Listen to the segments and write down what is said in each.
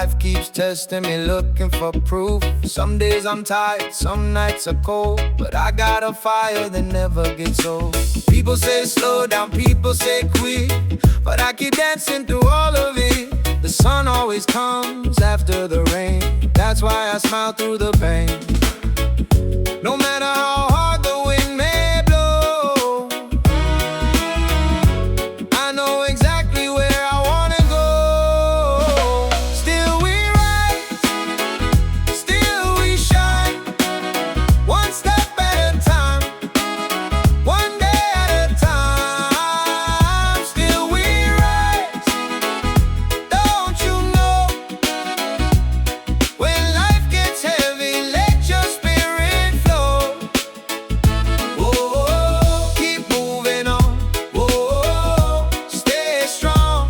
life keeps testing me, looking for proof. Some days I'm tired, some nights are cold, but I got a fire that never gets old. People say slow down, people say quit, but I keep dancing through all of it. The sun always comes after the rain, that's why I smile through the pain. No matter how hard the wind may blow, I know exactly where I wanna go. Still we rise, still we shine, one step at a time, one day at a time. Still we rise, don't you know? When life gets heavy, let your spirit flow. Whoa, keep moving on. Whoa, stay strong.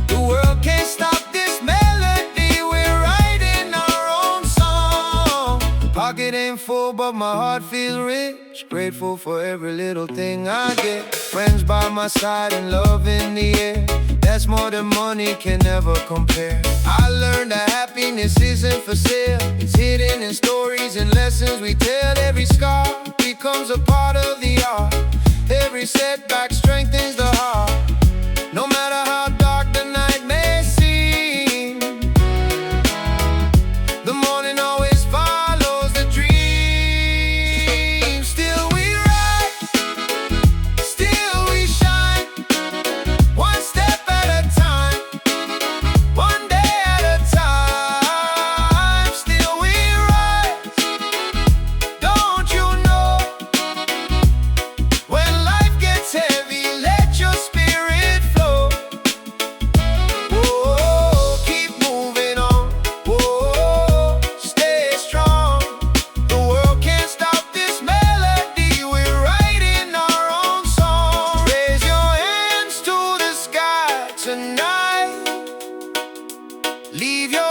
The world can't stop this melody. We're writing our own song. Pocket ain't full, but my heart feels rich. Grateful for every little thing I get. Friends by my side and love in the air. That's more than money can ever compare. I learned that happiness isn't for sale. It's hidden in stories and lessons we tell. Every scar becomes a part of the art. Every setback strengthens the heart. No matter how dark the night may seem, the morning always follows the dream. Still we rise, still we shine, one step at a time, one day at a time. Still we rise, don't you know? When life gets heavy, let your spirit flow. Whoa, keep moving on. Whoa, stay strong. The world can't stop this melody. We're writing our own song. Raise your hands to the sky tonight. Leave your